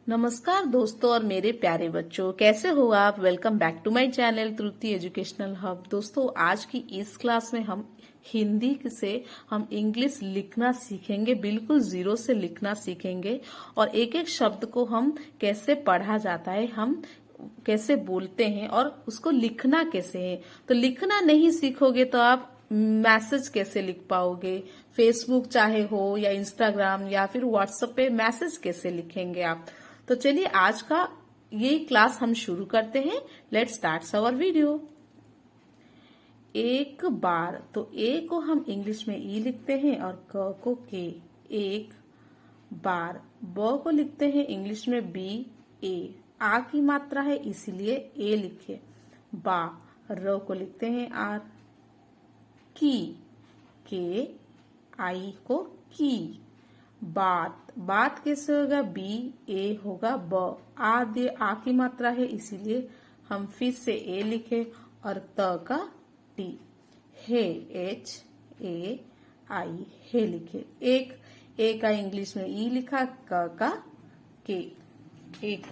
नमस्कार दोस्तों और मेरे प्यारे बच्चों, कैसे हो आप। Welcome back to my channel Truti educational hub. दोस्तों, आज की इस क्लास में हम हिंदी से हम इंग्लिश लिखना सीखेंगे, बिल्कुल जीरो से लिखना सीखेंगे और एक एक शब्द को हम कैसे पढ़ा जाता है, हम कैसे बोलते हैं और उसको लिखना कैसे है। तो लिखना नहीं सीखोगे तो आप मैसेज कैसे लिख पाओगे, फेसबुक चाहे हो या इंस्टाग्राम या फिर व्हाट्सएप पे मैसेज कैसे लिखेंगे आप। तो चलिए आज का ये क्लास हम शुरू करते हैं। Let's start our video. एक बार, तो ए को हम इंग्लिश में ई लिखते हैं और क को के। एक बार। ब को लिखते हैं इंग्लिश में बी ए। आ की मात्रा है इसीलिए ए लिखे। बा। र को लिखते हैं आर। की। के आई को की। बात। बात कैसे होगा, बी ए होगा ब। आ की मात्रा है इसीलिए हम फिर से ए लिखे और त का टी। हे एच ए आई हे लिखे। एक ए का इंग्लिश में ई लिखा, क का के। एक।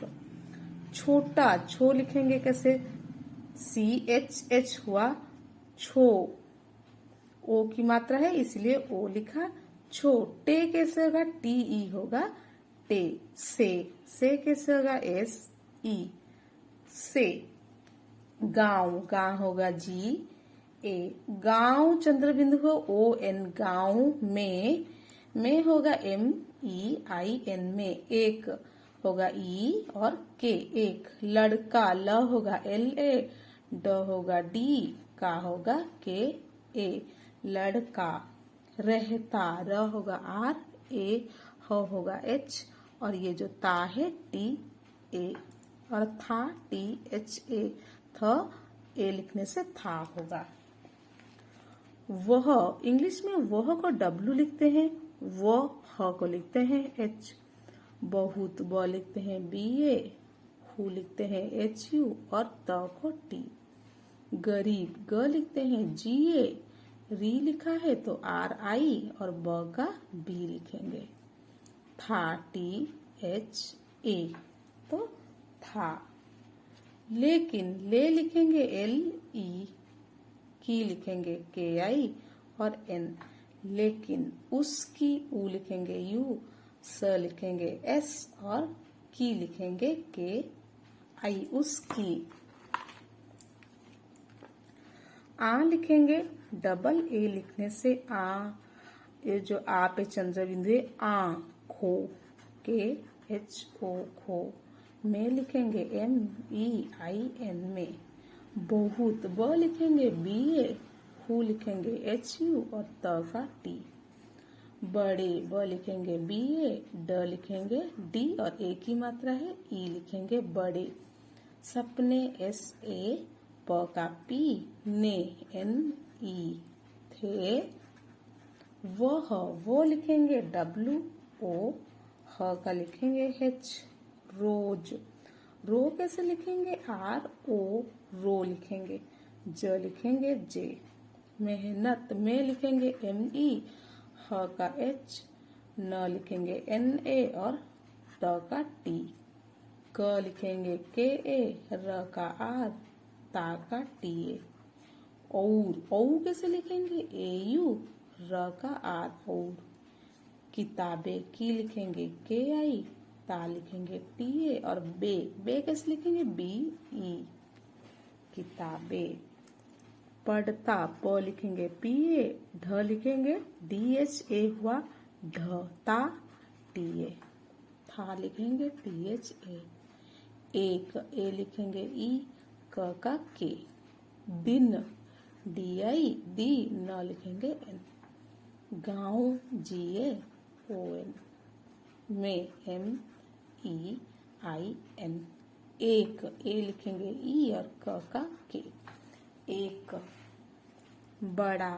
छोटा। छो लिखेंगे कैसे, सी एच एच हुआ छो। ओ की मात्रा है इसलिए ओ लिखा छो। टे कैसे होगा, टी ई होगा टे। से कैसे होगा, एस ई से। गांव। गांव होगा जी ए। गांव चंद्र बिंदु हो ओ एन। गांव में होगा एम ई आई एन में। एक होगा ई और के। एक। लड़का। ल होगा एल ए। ड होगा डी। का होगा के ए। लड़का। रहता। र होगा आर ए। ह होगा एच और ये जो ता है टी ए और था टी एच ए। थ ए लिखने से था होगा। वह। इंग्लिश में वह को डब्लू लिखते हैं, वह ह को लिखते हैं एच। बहुत। ब लिखते हैं बी ए। हु लिखते हैं एच यू और त को टी। गरीब। ग लिखते हैं जी ए। री लिखा है तो आर आई और ब का बी लिखेंगे। था टी एच ए तो था। लेकिन। ले लिखेंगे एल ई। की लिखेंगे के आई और एन। लेकिन। उसकी। ऊ लिखेंगे यू। स लिखेंगे एस और की लिखेंगे के आई। उसकी। आ लिखेंगे डबल ए लिखने से आ। ये जो आ पे चंद्र बिंदु है, आँखो। के एच ओ खो। में लिखेंगे एम ई आई एन में। बहुत। ब लिखेंगे बी ए। हु लिखेंगे एच यू और त का टी। बड़े। ब लिखेंगे बी ए। ड लिखेंगे डी और ए की मात्रा है ई लिखेंगे बड़े। सपने। S A. प का पी। ने एन ई। थे। वह। वो लिखेंगे डब्लू ओ। ह का लिखेंगे एच। रोज। रो कैसे लिखेंगे, आर ओ। रो लिखेंगे। ज लिखेंगे जे। मेहनत। में लिखेंगे एम ई। ह का एच। न लिखेंगे एन ए और त का टी। क लिखेंगे के ए। र का आर। ता का टी ए। और। औ कैसे लिखेंगे, ए यू। र का आर और। किताबें। की लिखेंगे के आई। ता लिखेंगे टी ए और बे कैसे लिखेंगे, बी ई। किताबें। पढ़ता। प लिखेंगे पी ए। ढ लिखेंगे डी एच ए हुआ ढ। ता टी ए। था लिखेंगे टी एच ए। एक। ए लिखेंगे ई। क का के। दिन। डी आई दी। न लिखेंगे एन। गाँव। जी ए ओ एन। में एम ई आई एन। एक। ए लिखेंगे ई और क का के। एक। बड़ा।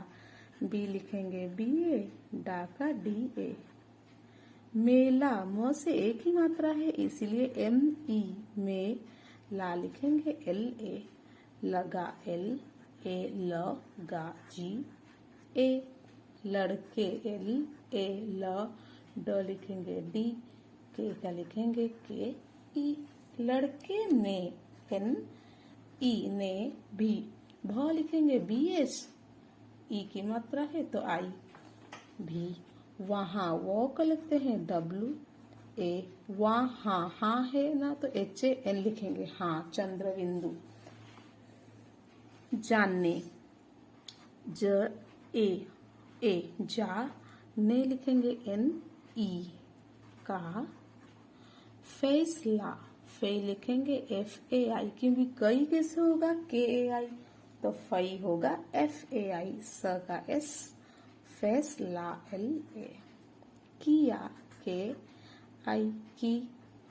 बी लिखेंगे बी ए। डा का डी ए। मेला। म से एक ही मात्रा है इसीलिए एम ई में। ला लिखेंगे एल ए। लगा। एल ए ल गा जी ए। लड़के। एल ए ल ड लिखेंगे डी। के का लिखेंगे के ई, लड़के ने एन ई, ने भी, भ लिखेंगे बी एच, ई की मात्रा है तो आई भी, वहां वो का लिखते हैं डब्ल्यू ए, वहां हाँ है ना तो एच ए एन लिखेंगे हाँ, चंद्र बिंदु। जानने ज ए जा, ने लिखेंगे एन ई, का, फैसला, फे लिखेंगे एफ ए आई, क्योंकि कई कैसे होगा के ए आई, तो फई होगा एफ ए आई, स का एस, फैसला एल ए, किया के आई, की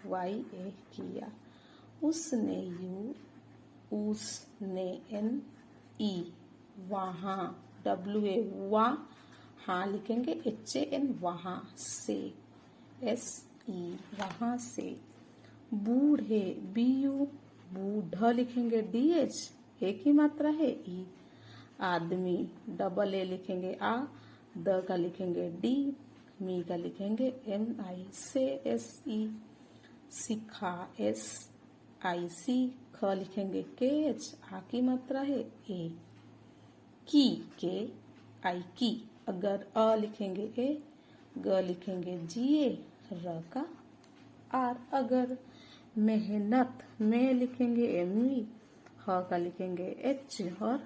वाई ए, किया, उसने यू, उसने एन ई, वहां डब्ल्यू ए, वहां लिखेंगे एच ए एन, वहां से एस ई, वहां से, बूढ़े बी यू, बूढ़ लिखेंगे डी एच, एक ही मात्रा है ई, आदमी डबल ए लिखेंगे आ, द का लिखेंगे डी, मी का लिखेंगे एम आई, से एस ई, सिखा एस आई सी, ख लिखेंगे के एच, आ की मात्रा है ए, की के आई, की, अगर अ लिखेंगे ए, ग लिखेंगे जी ए, र का आर, अगर मेहनत, में लिखेंगे एम वी, ह का लिखेंगे एच, और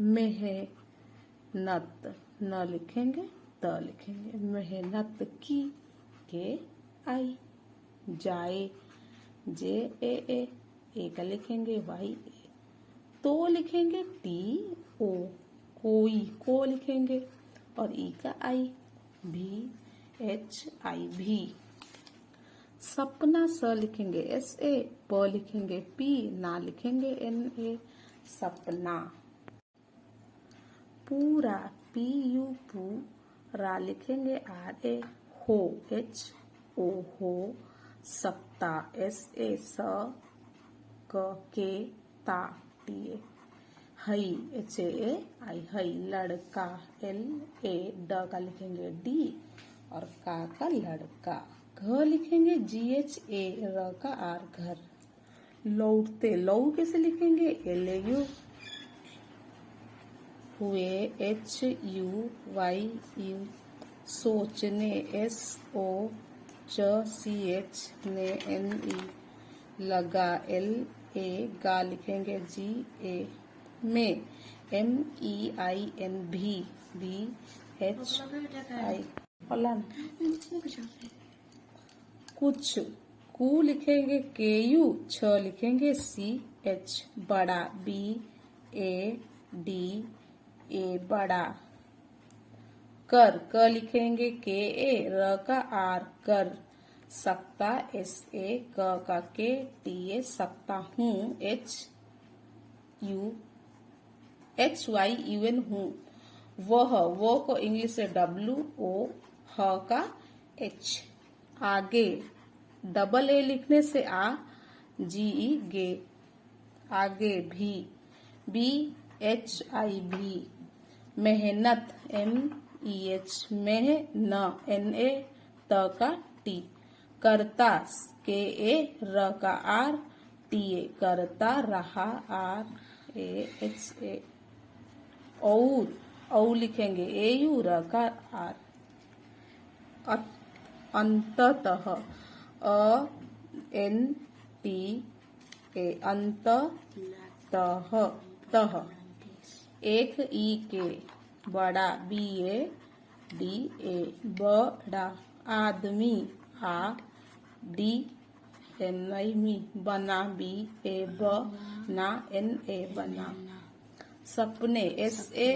मेहनत, न लिखेंगे त लिखेंगे, मेहनत की, के आई, जाए जे ए का लिखेंगे वाई ए, तो लिखेंगे टी ओ, कोई, को लिखेंगे और ई का आई, भी एच आई, भी, सपना स लिखेंगे एस ए, प लिखेंगे पी, ना लिखेंगे एन ए, सपना, पूरा पी यू, पूरा लिखेंगे आर ए, हो एच ओ, हो, सप्ता एस ए, स क के ता टी ए, हई एच ए आई, हई, लड़का एल ए, ड का लिखेंगे डी और का लड़का, घ लिखेंगे जी एच ए, र का आर, घर, लौटते, लौ कैसे लिखेंगे एल ए यू, हुए एच यू वाई यू, सोचने एस ओ च सी एच, ने एन ई, लगा एल ए, गा लिखेंगे जी ए, में एम ई आई एन, भी, बी एच आई, फलन, कुछ, कु लिखेंगे के यू, छ लिखेंगे सी एच, बड़ा बी ए डी ए, बड़ा, कर, क लिखेंगे के ए, र का आर, कर, सकता एस ए, क का के टी ए, सकता हूँ H U H Y U N, हूँ, वह, वो को इंग्लिश से डब्ल्यू ओ, ह का एच, आगे, डबल ए लिखने से आ, जी ई, गे, आगे, भी, बी एच आई, भी, मेहनत एम ई एच, मेह, न एन ए, त का टी, करता के ए, र का आर, टी ए, करता रहा, आर ए एच ए, और, औ लिखेंगे ए यू, र का आर, अंततः अ एन टी ए, अंततः, तह, एक ई के, बड़ा बी ए डी ए, बड़ा, आदमी आ डी एन आई, मी, बना बी ए, ब ना एन ए, बना, सपने एस ए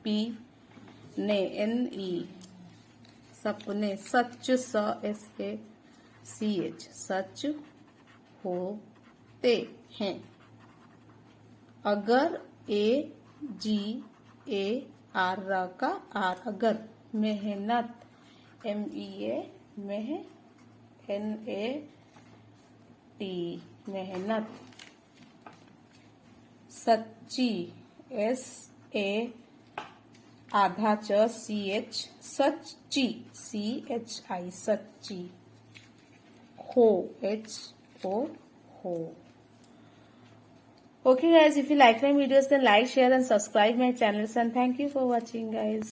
पी, ने एन ई, सपने, सच स एस ए सी एच, सच होते हैं, अगर ए जी ए आर, र का आर, अगर, मेहनत एम ई ए, मेह एन ए टी, मेहनत, सच्ची एस ए आधा च CH सच्ची CHI सच्ची हो HO हो. Okay guys, if you like my videos then like, share and subscribe my channels and thank you for watching guys.